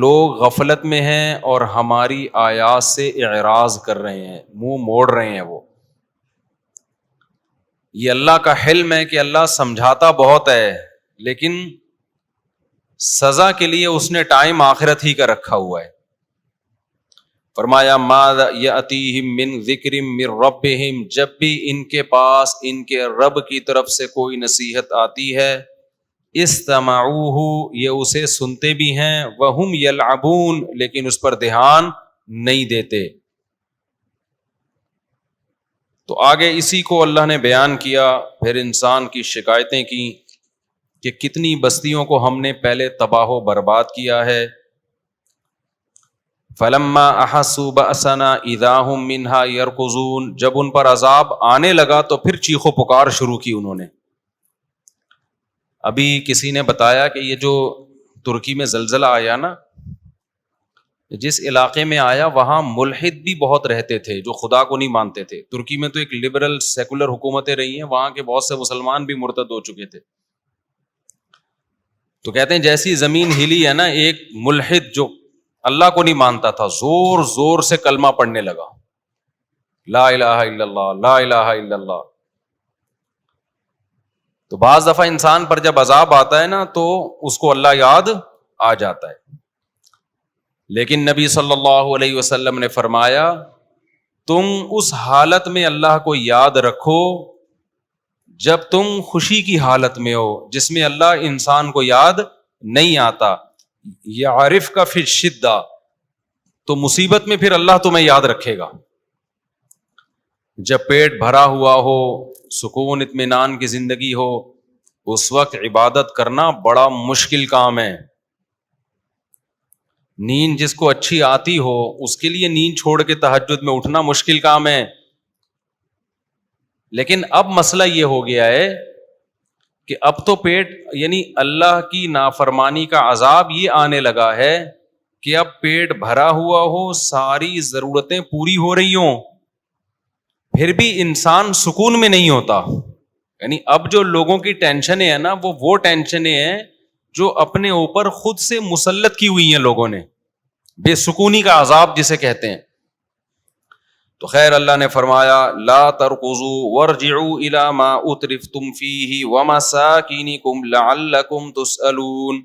لوگ غفلت میں ہیں اور ہماری آیات سے اعراض کر رہے ہیں، منہ موڑ رہے ہیں. وہ یہ اللہ کا حلم ہے کہ اللہ سمجھاتا بہت ہے، لیکن سزا کے لیے اس نے ٹائم آخرت ہی کا رکھا ہوا ہے. فرمایا ما یاتیہم من ذکر من ربہم، جب بھی ان کے پاس ان کے رب کی طرف سے کوئی نصیحت آتی ہے، استمعوہ، یہ اسے سنتے بھی ہیں، وہم یلعبون، لیکن اس پر دھیان نہیں دیتے. تو آگے اسی کو اللہ نے بیان کیا، پھر انسان کی شکایتیں کی کہ کتنی بستیوں کو ہم نے پہلے تباہ و برباد کیا ہے. فلما احسوا بأسنا اذا هم منها يركضون، جب ان پر عذاب آنے لگا تو پھر چیخو پکار شروع کی انہوں نے. ابھی کسی نے بتایا کہ یہ جو ترکی میں زلزلہ آیا نا، جس علاقے میں آیا وہاں ملحد بھی بہت رہتے تھے جو خدا کو نہیں مانتے تھے. ترکی میں تو ایک لبرل سیکولر حکومتیں رہی ہیں، وہاں کے بہت سے مسلمان بھی مرتد ہو چکے تھے. تو کہتے ہیں جیسی زمین ہلی ہے نا، ایک ملحد جو اللہ کو نہیں مانتا تھا زور زور سے کلمہ پڑھنے لگا، لا الہ الا اللہ، لا الہ الا اللہ. تو بعض دفعہ انسان پر جب عذاب آتا ہے نا تو اس کو اللہ یاد آ جاتا ہے. لیکن نبی صلی اللہ علیہ وسلم نے فرمایا تم اس حالت میں اللہ کو یاد رکھو جب تم خوشی کی حالت میں ہو، جس میں اللہ انسان کو یاد نہیں آتا. یعرف کا فی الشدہ، تو مصیبت میں پھر اللہ تمہیں یاد رکھے گا. جب پیٹ بھرا ہوا ہو، سکون اطمینان کی زندگی ہو، اس وقت عبادت کرنا بڑا مشکل کام ہے. نیند جس کو اچھی آتی ہو اس کے لیے نیند چھوڑ کے تہجد میں اٹھنا مشکل کام ہے. لیکن اب مسئلہ یہ ہو گیا ہے کہ اب تو پیٹ، یعنی اللہ کی نافرمانی کا عذاب یہ آنے لگا ہے کہ اب پیٹ بھرا ہوا ہو، ساری ضرورتیں پوری ہو رہی ہوں، پھر بھی انسان سکون میں نہیں ہوتا. یعنی اب جو لوگوں کی ٹینشنیں ہیں نا، وہ ٹینشنیں ہیں جو اپنے اوپر خود سے مسلط کی ہوئی ہیں لوگوں نے، بے سکونی کا عذاب جسے کہتے ہیں. تو خیر اللہ نے فرمایا لا ترکضوا وارجعوا الى ما اترفتم فیہ ومساکینکم لعلکم تسألون.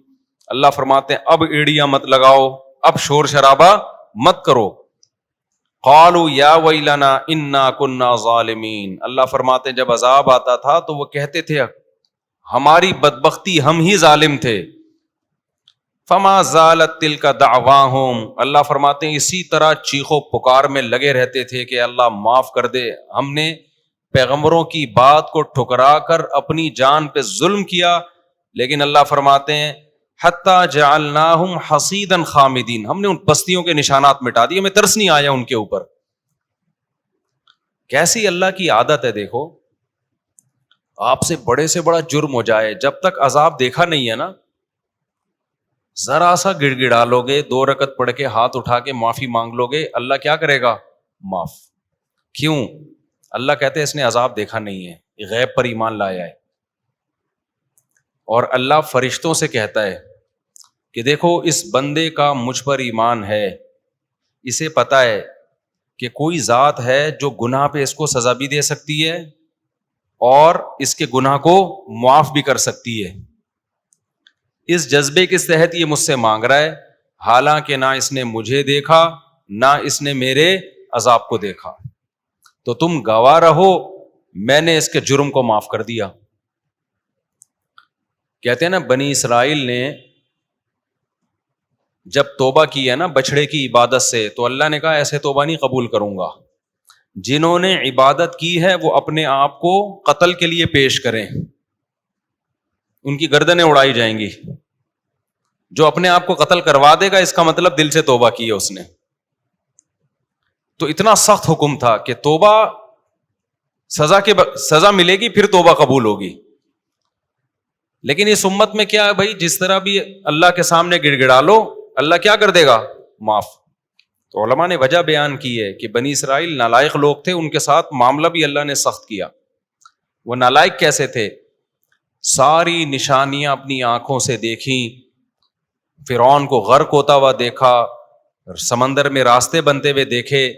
اللہ فرماتے ہیں اب ایڑیاں مت لگاؤ، اب شور شرابہ مت کرو. قالوا یا ویلنا انا کنا ظالمین. اللہ فرماتے ہیں جب عذاب آتا تھا تو وہ کہتے تھے ہماری بدبختی، ہم ہی ظالم تھے. فما زالت تلک دعواہم. اللہ فرماتے ہیں اسی طرح چیخو پکار میں لگے رہتے تھے کہ اللہ معاف کر دے، ہم نے پیغمبروں کی بات کو ٹھکرا کر اپنی جان پہ ظلم کیا. لیکن اللہ فرماتے ہیں حتی جعلناہم حصیدا خامدین، ہم نے ان بستیوں کے نشانات مٹا دیے، ہمیں ترس نہیں آیا ان کے اوپر. کیسی اللہ کی عادت ہے. دیکھو آپ سے بڑا جرم ہو جائے، جب تک عذاب دیکھا نہیں ہے نا، ذرا سا گڑ گڑا لو گے، 2 رکعت پڑھ کے ہاتھ اٹھا کے معافی مانگ لو گے، اللہ کیا کرے گا؟ معاف. کیوں؟ اللہ کہتے ہیں اس نے عذاب دیکھا نہیں ہے، یہ غیب پر ایمان لایا ہے. اور اللہ فرشتوں سے کہتا ہے کہ دیکھو اس بندے کا مجھ پر ایمان ہے، اسے پتا ہے کہ کوئی ذات ہے جو گناہ پہ اس کو سزا بھی دے سکتی ہے اور اس کے گناہ کو معاف بھی کر سکتی ہے. اس جذبے کے تحت یہ مجھ سے مانگ رہا ہے، حالانکہ نہ اس نے مجھے دیکھا نہ اس نے میرے عذاب کو دیکھا. تو تم گواہ رہو، میں نے اس کے جرم کو معاف کر دیا. کہتے ہیں نا بنی اسرائیل نے جب توبہ کی ہے نا بچڑے کی عبادت سے، تو اللہ نے کہا ایسے توبہ نہیں قبول کروں گا. جنہوں نے عبادت کی ہے وہ اپنے آپ کو قتل کے لیے پیش کریں، ان کی گردنیں اڑائی جائیں گی. جو اپنے آپ کو قتل کروا دے گا اس کا مطلب دل سے توبہ کی ہے اس نے. تو اتنا سخت حکم تھا کہ توبہ سزا ملے گی پھر توبہ قبول ہوگی. لیکن اس امت میں کیا ہے بھائی، جس طرح بھی اللہ کے سامنے گڑ گڑا لو اللہ کیا کر دے گا؟ معاف. تو علماء نے وجہ بیان کی ہے کہ بنی اسرائیل نالائق لوگ تھے، ان کے ساتھ معاملہ بھی اللہ نے سخت کیا. وہ نالائق کیسے تھے؟ ساری نشانیاں اپنی آنکھوں سے دیکھیں، فرعون کو غرق ہوتا ہوا دیکھا، سمندر میں راستے بنتے ہوئے دیکھے.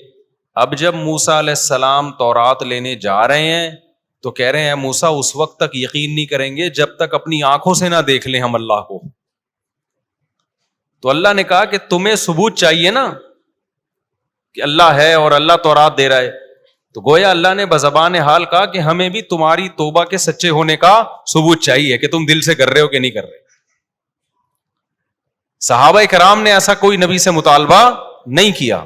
اب جب موسیٰ علیہ السلام تورات لینے جا رہے ہیں تو کہہ رہے ہیں موسیٰ اس وقت تک یقین نہیں کریں گے جب تک اپنی آنکھوں سے نہ دیکھ لیں ہم اللہ کو. تو اللہ نے کہا کہ تمہیں ثبوت چاہیے نا کہ اللہ ہے اور اللہ تورات دے رہا ہے. تو گویا اللہ نے بزبان حال کہا کہ ہمیں بھی تمہاری توبہ کے سچے ہونے کا ثبوت چاہیے کہ تم دل سے کر رہے ہو کہ نہیں کر رہے. صحابہ کرام نے ایسا کوئی نبی سے مطالبہ نہیں کیا.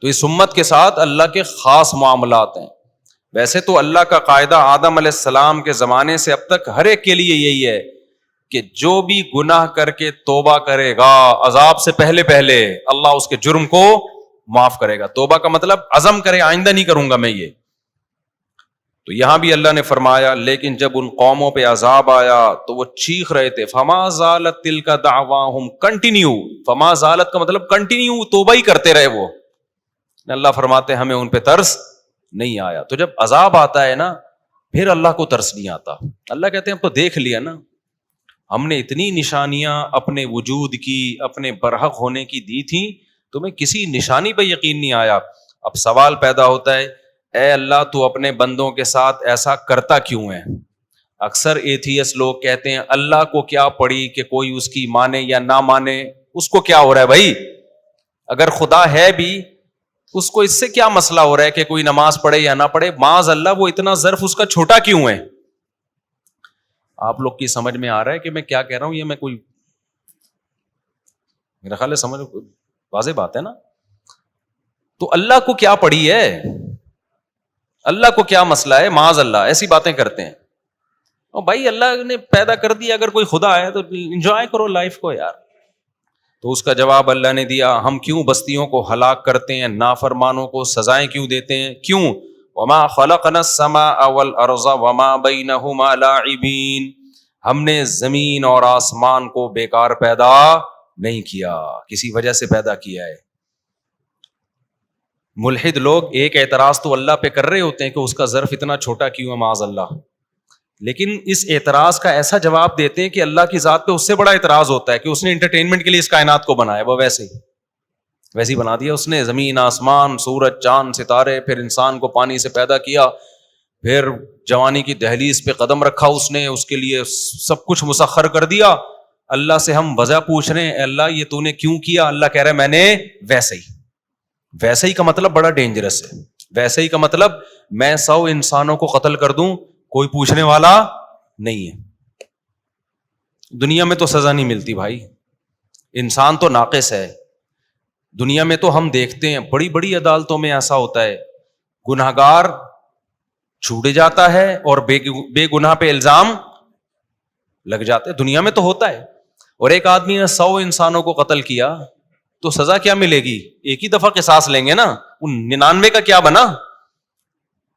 تو اس امت کے ساتھ اللہ کے خاص معاملات ہیں. ویسے تو اللہ کا قاعدہ آدم علیہ السلام کے زمانے سے اب تک ہر ایک کے لیے یہی ہے کہ جو بھی گناہ کر کے توبہ کرے گا عذاب سے پہلے پہلے اللہ اس کے جرم کو معاف کرے گا. توبہ کا مطلب عزم کرے آئندہ نہیں کروں گا میں یہ. تو یہاں بھی اللہ نے فرمایا لیکن جب ان قوموں پہ عذاب آیا تو وہ چیخ رہے تھے فما زالت تلک دعواہم، کنٹینیو. فما زالت کا مطلب کنٹینیو توبہ ہی کرتے رہے وہ. اللہ فرماتے ہمیں ان پہ ترس نہیں آیا. تو جب عذاب آتا ہے نا پھر اللہ کو ترس نہیں آتا. اللہ کہتے ہیں اب تو دیکھ لیا نا، ہم نے اتنی نشانیاں اپنے وجود کی اپنے برحق ہونے کی دی تھیں، تمہیں کسی نشانی پہ یقین نہیں آیا. اب سوال پیدا ہوتا ہے اے اللہ تو اپنے بندوں کے ساتھ ایسا کرتا کیوں ہے؟ اکثر ایتھیس لوگ کہتے ہیں اللہ کو کیا پڑی کہ کوئی اس کی مانے یا نہ مانے، اس کو کیا ہو رہا ہے بھائی؟ اگر خدا ہے بھی اس کو اس سے کیا مسئلہ ہو رہا ہے کہ کوئی نماز پڑھے یا نہ پڑھے؟ معاذ اللہ وہ اتنا ظرف اس کا چھوٹا کیوں ہے؟ آپ لوگ کی سمجھ میں آ رہا ہے کہ میں کیا کہہ رہا ہوں؟ یہ میں کوئی میرا خیال ہے سمجھ واضح بات ہے نا. تو اللہ کو کیا پڑی ہے؟ اللہ کو کیا مسئلہ ہے؟ معاذ اللہ ایسی باتیں کرتے ہیں. اور بھائی اللہ نے پیدا کر دیا، اگر کوئی خدا ہے تو انجوائے کرو لائف کو یار. تو اس کا جواب اللہ نے دیا ہم کیوں بستیوں کو ہلاک کرتے ہیں، نافرمانوں کو سزائیں کیوں دیتے ہیں؟ کیوں؟ وما خلقنا السماء والارض وما بینہما لاعبین، ہم نے زمین اور آسمان کو بیکار پیدا نہیں کیا، کسی وجہ سے پیدا کیا ہے. ملحد لوگ ایک اعتراض تو اللہ پہ کر رہے ہوتے ہیں کہ اس کا ظرف اتنا چھوٹا کیوں ہے معاذ اللہ، لیکن اس اعتراض کا ایسا جواب دیتے ہیں کہ اللہ کی ذات پہ اس سے بڑا اعتراض ہوتا ہے کہ اس نے انٹرٹینمنٹ کے لیے اس کائنات کو بنایا، وہ ویسے ہی بنا دیا اس نے. زمین آسمان سورج چاند ستارے، پھر انسان کو پانی سے پیدا کیا، پھر جوانی کی دہلیز پہ قدم رکھا اس نے، اس کے لیے سب کچھ مسخر کر دیا. اللہ سے ہم وجہ پوچھ رہے ہیں اے اللہ یہ تو نے کیوں کیا؟ اللہ کہہ رہا ہے میں نے ویسے ہی. ویسے ہی کا مطلب بڑا ڈینجرس ہے. ویسے ہی کا مطلب میں 100 انسانوں کو قتل کر دوں کوئی پوچھنے والا نہیں ہے. دنیا میں تو سزا نہیں ملتی بھائی، انسان تو ناقص ہے. دنیا میں تو ہم دیکھتے ہیں بڑی بڑی عدالتوں میں ایسا ہوتا ہے گناہگار چھوٹ جاتا ہے اور بے گناہ پہ الزام لگ جاتے. دنیا میں تو ہوتا ہے. اور ایک آدمی نے 100 انسانوں کو قتل کیا تو سزا کیا ملے گی؟ ایک ہی دفعہ قصاص لیں گے نا، ان 99 کا کیا بنا؟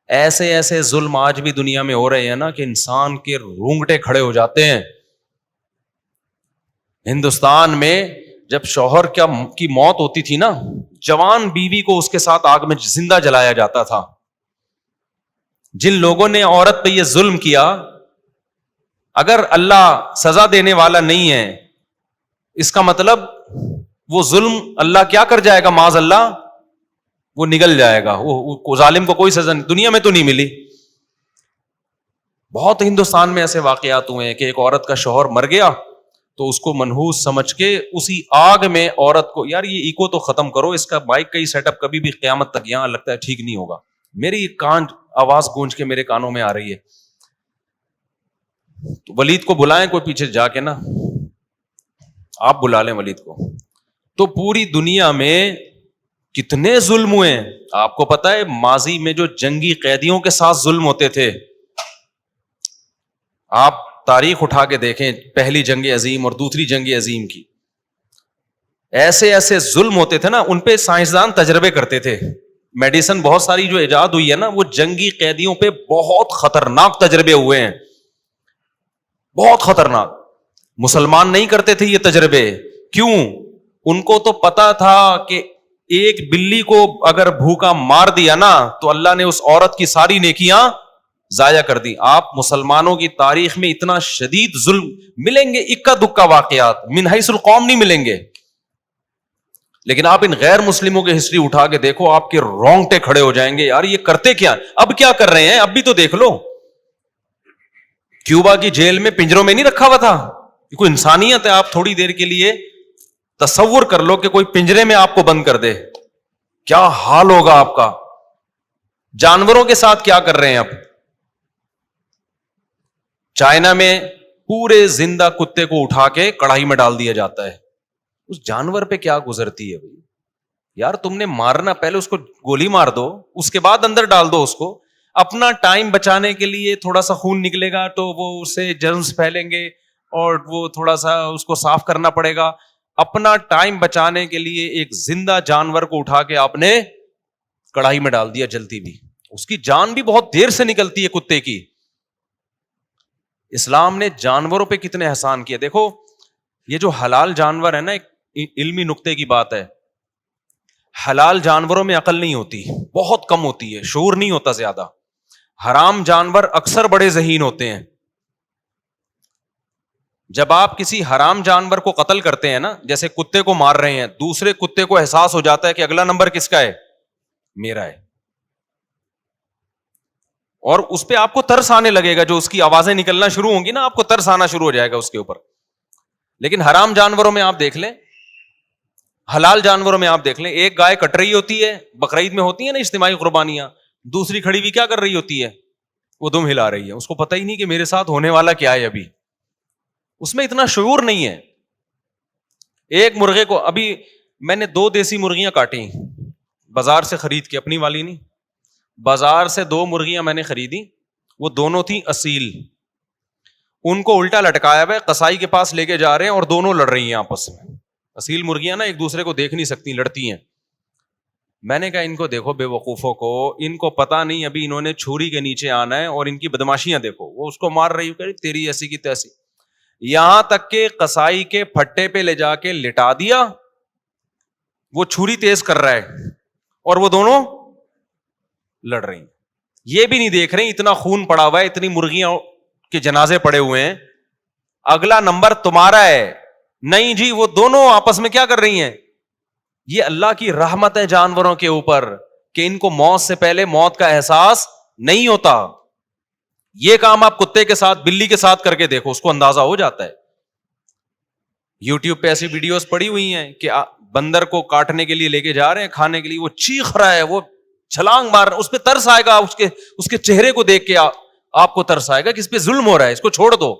ایسے ظلم آج بھی دنیا میں ہو رہے ہیں نا کہ انسان کے رونگٹے کھڑے ہو جاتے ہیں. ہندوستان میں جب شوہر کی موت ہوتی تھی نا، جوان بیوی کو اس کے ساتھ آگ میں زندہ جلایا جاتا تھا. جن لوگوں نے عورت پہ یہ ظلم کیا، اگر اللہ سزا دینے والا نہیں ہے اس کا مطلب وہ ظلم اللہ کیا کر جائے گا؟ معاذ اللہ وہ نگل جائے گا. وہ ظالم کو کوئی سزا دنیا میں تو نہیں ملی. بہت ہندوستان میں ایسے واقعات ہوئے ہیں کہ ایک عورت کا شوہر مر گیا تو اس کو منحوس سمجھ کے اسی آگ میں عورت کو، یار یہ ایکو تو ختم کرو، اس کا مائک کا ہی سیٹ اپ کبھی بھی قیامت تک یہاں لگتا ہے ٹھیک نہیں ہوگا. میری آواز گونج کے میرے کانوں میں آ رہی ہے. تو ولید کو بلائیں کوئی پیچھے جا کے نا، آپ بلا لیں ولید کو. تو پوری دنیا میں کتنے ظلم ہوئے ہیں آپ کو پتا ہے؟ ماضی میں جو جنگی قیدیوں کے ساتھ ظلم ہوتے تھے، آپ تاریخ اٹھا کے دیکھیں پہلی جنگ عظیم اور دوسری جنگ عظیم کی، ایسے ظلم ہوتے تھے نا. ان پہ سائنسدان تجربے کرتے تھے. میڈیسن بہت ساری جو ایجاد ہوئی ہے نا، وہ جنگی قیدیوں پہ بہت خطرناک تجربے ہوئے ہیں، بہت خطرناک. مسلمان نہیں کرتے تھے یہ تجربے. کیوں؟ ان کو تو پتا تھا کہ ایک بلی کو اگر بھوکا مار دیا نا تو اللہ نے اس عورت کی ساری نیکیاں ضائع کر دی. آپ مسلمانوں کی تاریخ میں اتنا شدید ظلم ملیں گے اکا دکا واقعات, من حیث القوم نہیں ملیں گے, لیکن آپ ان غیر مسلموں کی ہسٹری اٹھا کے دیکھو, آپ کے رونگٹے کھڑے ہو جائیں گے, یار یہ کرتے کیا, اب کیا کر رہے ہیں, اب بھی تو دیکھ لو. کیوبا کی جیل میں پنجروں میں نہیں رکھا ہوا تھا, یہ کوئی انسانیت ہے؟ آپ تھوڑی دیر کے لیے تصور کر لو کہ کوئی پنجرے میں آپ کو بند کر دے, کیا حال ہوگا آپ کا. جانوروں کے ساتھ کیا کر رہے ہیں اب. چائنا میں پورے زندہ کتے کو اٹھا کے کڑھائی میں ڈال دیا جاتا ہے. اس جانور پہ کیا گزرتی ہے بھائی, یار تم نے مارنا پہلے اس کو گولی مار دو, اس کے بعد اندر ڈال دو اس کو. اپنا ٹائم بچانے کے لیے تھوڑا سا خون نکلے گا تو وہ اسے جرمز پھیلیں گے اور وہ تھوڑا سا اس کو صاف کرنا پڑے گا. اپنا ٹائم بچانے کے لیے ایک زندہ جانور کو اٹھا کے آپ نے کڑھائی میں ڈال دیا, جلتی بھی, اس کی جان بھی بہت دیر سے نکلتی ہے کتے کی. اسلام نے جانوروں پہ کتنے احسان کیا. دیکھو یہ جو حلال جانور ہے نا, ایک علمی نقطے کی بات ہے, حلال جانوروں میں عقل نہیں ہوتی, بہت کم ہوتی ہے, شعور نہیں ہوتا زیادہ. حرام جانور اکثر بڑے ذہین ہوتے ہیں. جب آپ کسی حرام جانور کو قتل کرتے ہیں نا, جیسے کتے کو مار رہے ہیں, دوسرے کتے کو احساس ہو جاتا ہے کہ اگلا نمبر کس کا ہے, میرا ہے, اور اس پہ آپ کو ترس آنے لگے گا. جو اس کی آوازیں نکلنا شروع ہوں گی نا, آپ کو ترس آنا شروع ہو جائے گا اس کے اوپر. لیکن حرام جانوروں میں آپ دیکھ لیں, حلال جانوروں میں آپ دیکھ لیں, ایک گائے کٹ رہی ہوتی ہے, بقرعید میں ہوتی ہیں نا اجتماعی قربانیاں, دوسری کھڑی ہوئی کیا کر رہی ہوتی ہے, وہ دم ہلا رہی ہے. اس کو پتہ ہی نہیں کہ میرے ساتھ ہونے والا کیا ہے, ابھی اس میں اتنا شعور نہیں ہے. ایک مرغے کو, ابھی میں نے 2 دیسی مرغیاں کاٹی بازار سے خرید کے, اپنی والی نہیں, بازار سے 2 مرغیاں میں نے خریدی, وہ دونوں تھیں اصیل. ان کو الٹا لٹکایا ہوا ہے, قصائی کے پاس لے کے جا رہے ہیں اور دونوں لڑ رہی ہیں آپس میں. اصیل مرغیاں نا ایک دوسرے کو دیکھ نہیں سکتی, لڑتی ہیں. میں نے کہا ان کو دیکھو بے وقوفوں کو, ان کو پتا نہیں ابھی انہوں نے چھری کے نیچے آنا ہے, اور ان کی بدماشیاں دیکھو. وہ اس کو مار رہی ہو, تیری ایسی کی تیسی, یہاں تک کہ قصائی کے پھٹے پہ لے جا کے لٹا دیا, وہ چھری تیز کر رہا ہے اور وہ دونوں لڑ رہی ہیں. یہ بھی نہیں دیکھ رہے اتنا خون پڑا ہوا ہے, اتنی مرغیاں کے جنازے پڑے ہوئے ہیں, اگلا نمبر تمہارا ہے. نہیں جی, وہ دونوں آپس میں کیا کر رہی ہیں. یہ اللہ کی رحمت ہے جانوروں کے اوپر کہ ان کو موت سے پہلے موت کا احساس نہیں ہوتا. یہ کام آپ کتے کے ساتھ, بلی کے ساتھ کر کے دیکھو, اس کو اندازہ ہو جاتا ہے. یوٹیوب پہ ایسی ویڈیوز پڑی ہوئی ہیں کہ بندر کو کاٹنے کے لیے لے کے جا رہے ہیں کھانے کے لیے, وہ چیخ رہا ہے, وہ چھلانگ مار رہا ہے, اس پہ ترس آئے گا, اس کے چہرے کو دیکھ کے آپ کو ترس آئے گا کہ اس پہ ظلم ہو رہا ہے, اس کو چھوڑ دو,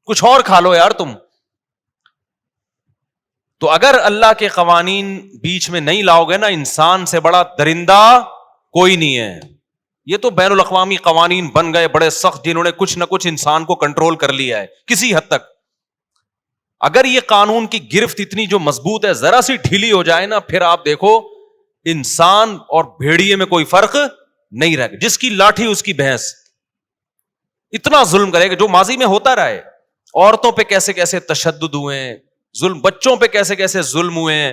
کچھ اور کھا لو یار تم. تو اگر اللہ کے قوانین بیچ میں نہیں لاؤ گے نا, انسان سے بڑا درندہ کوئی نہیں ہے. یہ تو بین الاقوامی قوانین بن گئے بڑے سخت, جنہوں نے کچھ نہ کچھ انسان کو کنٹرول کر لیا ہے کسی حد تک. اگر یہ قانون کی گرفت اتنی جو مضبوط ہے, ذرا سی ڈھیلی ہو جائے نا, پھر آپ دیکھو انسان اور بھیڑیے میں کوئی فرق نہیں رہے گا. جس کی لاٹھی اس کی بھینس. اتنا ظلم کرے گا جو ماضی میں ہوتا رہا ہے. عورتوں پہ کیسے کیسے تشدد ہوئے ہیں, ظلم, بچوں پہ کیسے کیسے ظلم ہوئے ہیں,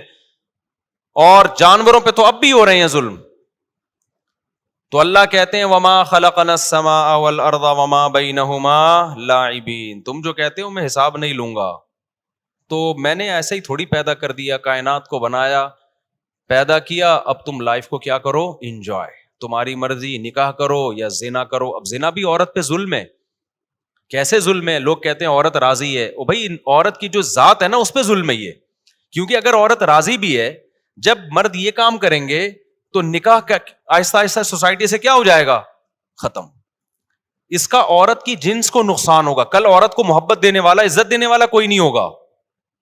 اور جانوروں پہ تو اب بھی ہو رہے ہیں ظلم. تو اللہ کہتے ہیں وما خلقنا السماء والارض وما بینہما لاعبین. تم جو کہتے ہو میں حساب نہیں لوں گا, تو میں نے ایسے ہی تھوڑی پیدا کر دیا, کائنات کو بنایا, پیدا کیا, اب تم لائف کو کیا کرو, انجوائے, تمہاری مرضی, نکاح کرو یا زنا کرو. اب زنا بھی عورت پہ ظلم ہے. کیسے ظلم ہے؟ لوگ کہتے ہیں عورت راضی ہے, او بھائی عورت کی جو ذات ہے نا اس پہ ظلم ہے یہ. کیونکہ اگر عورت راضی بھی ہے, جب مرد یہ کام کریں گے تو نکاح کا آہستہ آہستہ سوسائٹی سے کیا ہو جائے گا, ختم. اس کا عورت کی جنس کو نقصان ہوگا. کل عورت کو محبت دینے والا, عزت دینے والا کوئی نہیں ہوگا.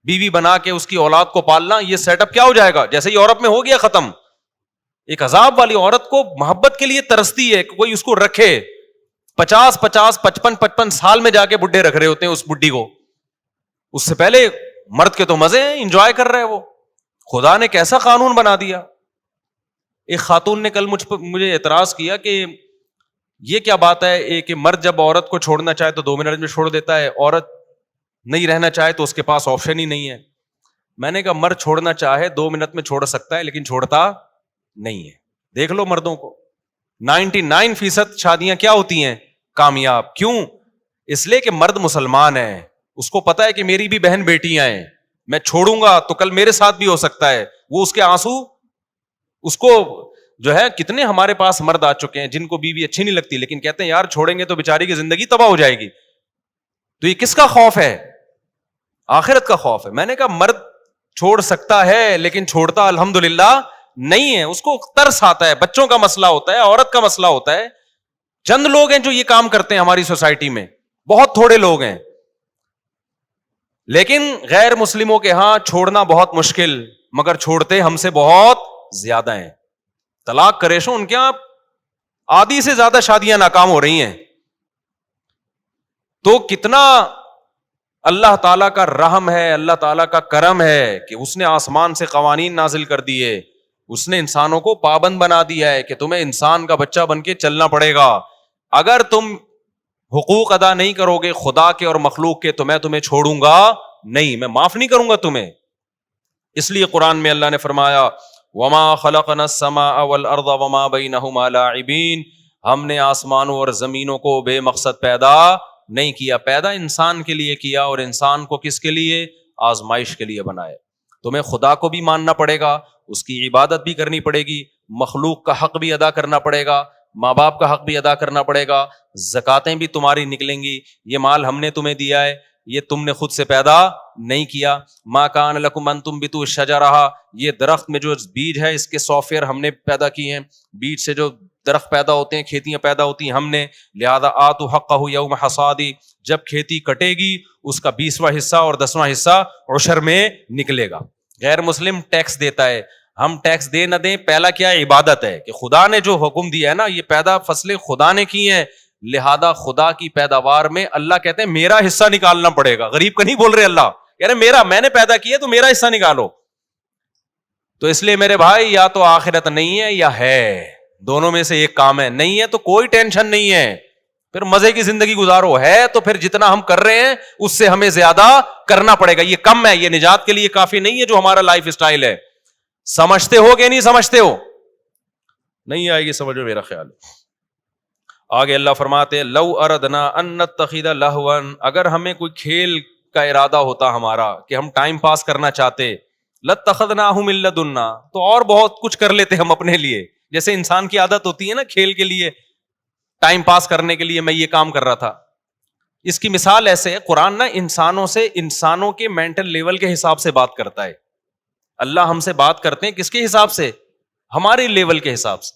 بیوی بنا کے اس کی اولاد کو پالنا, یہ سیٹ اپ کیا ہو جائے گا, جیسے یورپ میں ہو گیا ختم. ایک عذاب والی عورت کو محبت کے لیے ترستی ہے کہ کوئی اس کو رکھے. 55 سال میں جا کے بڈھے رکھ رہے ہوتے ہیں اس بڈھی کو. اس سے پہلے مرد کے تو مزے ہیں, انجوائے کر رہے ہیں وہ. خدا نے کیسا قانون بنا دیا. ایک خاتون نے کل مجھے اعتراض کیا کہ یہ کیا بات ہے کہ مرد جب عورت کو چھوڑنا چاہے تو 2 منٹ میں چھوڑ دیتا ہے, عورت نہیں رہنا چاہے تو اس کے پاس آپشن ہی نہیں ہے. میں نے کہا مرد چھوڑنا چاہے 2 منٹ میں چھوڑ سکتا ہے, لیکن چھوڑتا نہیں ہے. دیکھ لو مردوں کو, 99% شادیاں کیا ہوتی ہیں, کامیاب. کیوں؟ اس لیے کہ مرد مسلمان ہے, اس کو پتا ہے کہ میری بھی بہن بیٹیاں ہیں, میں چھوڑوں گا تو کل میرے ساتھ بھی ہو سکتا ہے. وہ اس کے آنسو اس کو جو ہے, کتنے ہمارے پاس مرد آ چکے ہیں جن کو بیوی اچھی نہیں لگتی لیکن کہتے ہیں یار چھوڑیں گے تو بیچاری کی زندگی تباہ ہو جائے گی. تو یہ کس کا خوف ہے؟ آخرت کا خوف ہے. میں نے کہا مرد چھوڑ سکتا ہے لیکن چھوڑتا الحمدللہ نہیں ہے, اس کو ترس آتا ہے, بچوں کا مسئلہ ہوتا ہے, عورت کا مسئلہ ہوتا ہے. چند لوگ ہیں جو یہ کام کرتے ہیں ہماری سوسائٹی میں, بہت تھوڑے لوگ ہیں. لیکن غیر مسلموں کے ہاں چھوڑنا بہت مشکل, مگر چھوڑتے ہم سے بہت زیادہ ہیں. طلاق کا ریشو ان کے یہاں آدھی سے زیادہ شادیاں ناکام ہو رہی ہیں. تو کتنا اللہ تعالیٰ کا رحم ہے, اللہ تعالیٰ کا کرم ہے کہ اس نے آسمان سے قوانین نازل کر دیے, اس نے انسانوں کو پابند بنا دیا ہے کہ تمہیں انسان کا بچہ بن کے چلنا پڑے گا. اگر تم حقوق ادا نہیں کرو گے خدا کے اور مخلوق کے تو میں تمہیں چھوڑوں گا نہیں, میں معاف نہیں کروں گا تمہیں. اس لیے قرآن میں اللہ نے فرمایا وما خلقنا السماء والارض وما بینہما لاعبین, ہم نے آسمانوں اور زمینوں کو بے مقصد پیدا نہیں کیا. پیدا انسان کے لیے کیا, اور انسان کو کس کے لیے؟ آزمائش کے لیے بنایا. تمہیں خدا کو بھی ماننا پڑے گا, اس کی عبادت بھی کرنی پڑے گی, مخلوق کا حق بھی ادا کرنا پڑے گا, ماں باپ کا حق بھی ادا کرنا پڑے گا, زکاتیں بھی تمہاری نکلیں گی. یہ مال ہم نے تمہیں دیا ہے, یہ تم نے خود سے پیدا نہیں کیا. ما کان لکم ان تنبتوا الشجرہ, یہ درخت میں جو بیج ہے اس کے سافٹ ویئر ہم نے پیدا کیے ہیں, بیج سے جو درخت پیدا ہوتے ہیں, کھیتیاں پیدا ہوتی ہیں ہم نے. لہذا آتوا حقہ یوم حصادی, جب کھیتی کٹے گی اس کا 20واں حصہ اور 10واں حصہ عشر میں نکلے گا. غیر مسلم ٹیکس دیتا ہے, ہم ٹیکس دے نہ دیں, پہلا کیا عبادت ہے کہ خدا نے جو حکم دیا ہے نا, یہ پیدا فصلیں خدا نے کی ہیں, لہذا خدا کی پیداوار میں اللہ کہتے ہیں میرا حصہ نکالنا پڑے گا. غریب کا نہیں بول رہے اللہ, یعنی میرا, میں نے پیدا کیا تو میرا حصہ نکالو. تو اس لیے میرے بھائی یا تو آخرت نہیں ہے یا ہے, دونوں میں سے ایک کام ہے. نہیں ہے تو کوئی ٹینشن نہیں ہے, پھر مزے کی زندگی گزارو. ہے تو پھر جتنا ہم کر رہے ہیں اس سے ہمیں زیادہ کرنا پڑے گا. یہ کم ہے, یہ نجات کے لیے کافی نہیں ہے جو ہمارا لائف اسٹائل ہے. سمجھتے ہو کہ نہیں سمجھتے ہو؟ نہیں آئے گی سمجھ میں میرا خیال ہے. آگے اللہ فرماتے لو اردنا ان نتخذ لہوا, اگر ہمیں کوئی کھیل کا ارادہ ہوتا ہمارا کہ ہم ٹائم پاس کرنا چاہتے, لاتخذناہ من لدنا, تو اور بہت کچھ کر لیتے ہم اپنے لیے. جیسے انسان کی عادت ہوتی ہے نا کھیل کے لیے, ٹائم پاس کرنے کے لیے میں یہ کام کر رہا تھا. اس کی مثال ایسے ہے, قرآن نا انسانوں سے, انسانوں کے مینٹل لیول کے حساب سے بات کرتا ہے. اللہ ہم سے بات کرتے ہیں کس کے حساب سے؟ ہمارے لیول کے حساب سے.